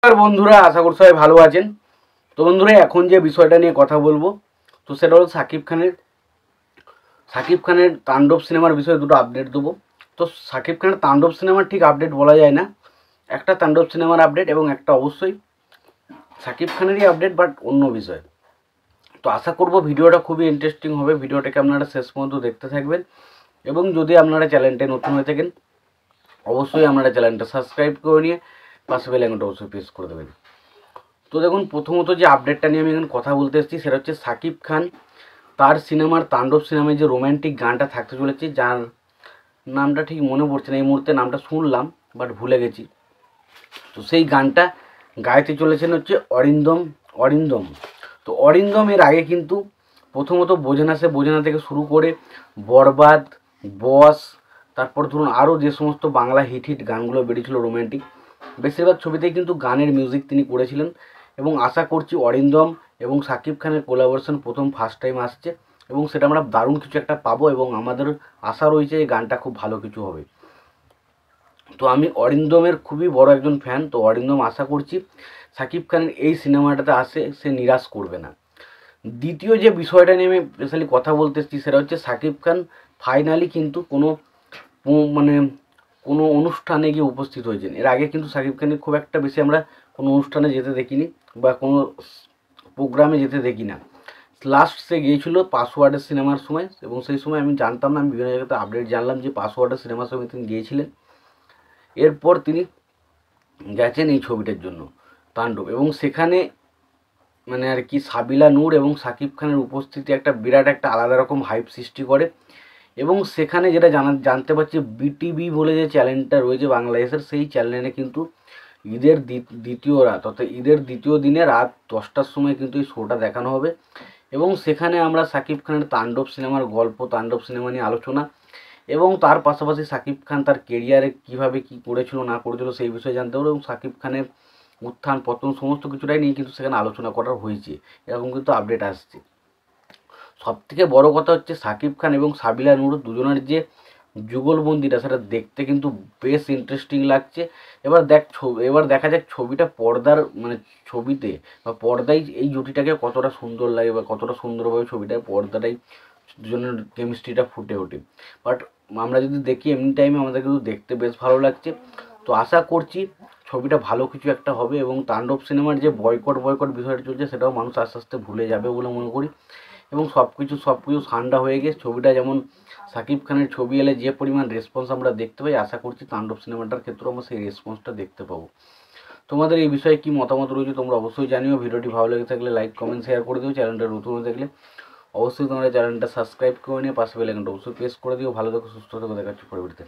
নমস্কার বন্ধুরা, আশা করি সবাই ভালো আছেন। তো বন্ধুরা, এখন যে বিষয়টা নিয়ে কথা বলবো তো সেটা হলো সাকিব খানের তাণ্ডব সিনেমার বিষয়ে দুটো আপডেট দেবো। তো সাকিব খানের তাণ্ডব সিনেমার ঠিক আপডেট বলা যায় না, একটা তাণ্ডব সিনেমার আপডেট এবং একটা অবশ্যই সাকিব খানেরই আপডেট, বাট অন্য বিষয়। তো আশা করব ভিডিওটা খুবই ইন্টারেস্টিং হবে, ভিডিওটাকে আপনারা শেষ পর্যন্ত দেখতে থাকবেন। এবং যদি আপনারা চ্যানেলটা নতুন হয়ে থাকেন অবশ্যই আপনারা চ্যানেলটা সাবস্ক্রাইব করে নিয়ে পাশে বেল আইকনটা অবশ্যই প্রেস করে দেবেন। তো দেখুন, প্রথমত যে আপডেটটা নিয়ে আমি এখন কথা বলতে এসেছি সেটা হচ্ছে সাকিব খান তার সিনেমার তাণ্ডব সিনেমায় যে রোম্যান্টিক গানটা থাকতে চলেছে, যার নামটা ঠিক মনে পড়ছে না এই মুহূর্তে, নামটা শুনলাম বাট ভুলে গেছি। তো সেই গানটা গাইতে চলেছেন হচ্ছে অরিন্দম। তো অরিন্দম এর আগে কিন্তু প্রথমত বোঝেনা থেকে শুরু করে বরবাদ, বস, তারপর ধরুন আরও যে সমস্ত বাংলা হিট গানগুলো বেরিয়েছিল রোম্যান্টিক, বেশিরভাগ ছবিতেই কিন্তু গানের মিউজিক তিনি করেছিলেন। এবং আশা করছি অরিন্দম এবং সাকিব খানের কোলাবোরেশন ফার্স্ট টাইম আসছে এবং সেটা আমরা দারুণ কিছু একটা পাবো এবং আমাদের আশা রয়েছে এই গানটা খুব ভালো কিছু হবে। তো আমি অরিন্দমের খুবই বড় একজন ফ্যান। তো অরিন্দম আশা করছি সাকিব খানের এই সিনেমাটাতে সে নিরাশ করবে না। দ্বিতীয় যে বিষয়টা নিয়ে আমি স্পেশালি কথা বলতে এসেছি সেটা হচ্ছে সাকিব খান ফাইনালি কিন্তু মানে কোনো অনুষ্ঠানে গিয়ে উপস্থিত হয়েছেন। এর আগে কিন্তু সাকিব খানের খুব একটা বেশি আমরা কোনো অনুষ্ঠানে যেতে দেখিনি বা কোনো প্রোগ্রামে যেতে দেখি না। লাস্ট সে গিয়েছিল পাসওয়ার্ডের সিনেমার সময়, এবং সেই সময় আমি জানতাম না, আমি বিভিন্ন জায়গাতে আপডেট জানলাম যে পাসওয়ার্ডের সিনেমার সময় তিনি গিয়েছিলেন। এরপর তিনি গেছেন এই ছবিটার জন্য তাণ্ডব, এবং সেখানে মানে আর কি সাবিলা নূর এবং সাকিব খানের উপস্থিতি একটা বিরাট একটা আলাদা রকম হাইপ সৃষ্টি করে। এবং সেখানে যেটা জানতে পারছি, বিটিভি বলে যে চ্যানেলটা রয়েছে বাংলাদেশের, সেই চ্যানেলে কিন্তু ঈদের দ্বিতীয় রাত, অর্থাৎ ঈদের দ্বিতীয় দিনে রাত 10টার সময় কিন্তু এই শোটা দেখানো হবে। এবং সেখানে আমরা সাকিব খানের তাণ্ডব সিনেমার গল্প, তাণ্ডব সিনেমা নিয়ে আলোচনা এবং তার পাশাপাশি সাকিব খান তার কেরিয়ারে কীভাবে কী করেছিল না করেছিল সেই বিষয়ে জানতে পারবো, এবং সাকিব খানের উত্থান পতন সমস্ত কিছুটাই নিয়ে কিন্তু সেখানে আলোচনা করা হয়েছে, এরকম কিন্তু আপডেট আসছে। সবথেকে বড় কথা হচ্ছে সাকিব খান এবং সাবিলা নূর দুজনের যে যুগলবন্দিটা সেটা দেখতে কিন্তু বেশ ইন্টারেস্টিং লাগছে। এবার দেখা যাক ছবিটা ছবিতে বা পর্দায় এই জুটিটাকে কতটা সুন্দর লাগে বা কতটা সুন্দরভাবে ছবিটার পর্দাটাই দুজনের কেমিস্ট্রিটা ফুটে ওঠে। বাট আমরা যদি দেখি এমনি টাইমে আমাদের কিন্তু দেখতে বেশ ভালো লাগছে। তো আশা করছি ছবিটা ভালো কিছু একটা হবে এবং তাণ্ডব সিনেমার যে বয়কট বিষয়টা চলছে সেটাও মানুষ আস্তে আস্তে ভুলে যাবে বলে মনে করি। এবং সব কিছু ঠান্ডা হয়ে গিয়ে ছবিটা যেমন সাকিব খানের ছবি এলে যে পরিমাণ রেসপন্স আমরা দেখতে পাই, আশা করছি তাণ্ডব সিনেমাটার ক্ষেত্রেও আমরা সেই রেসপন্সটা দেখতে পাবো। তোমাদের এই বিষয়ে কি মতামত রয়েছে তোমরা অবশ্যই জানিও। ভিডিওটি ভালো লেগে থাকলে লাইক কমেন্ট শেয়ার করে দিও। চ্যানেলটা নতুন হয়ে থাকলে অবশ্যই তোমরা চ্যানেলটা সাবস্ক্রাইব করে নিয়ে পাশে বেল আইকনটা অবশ্যই প্রেস করে দিও। ভালো থেকো, সুস্থ থেকো, দেখাচ্ছি পরবর্তীতে।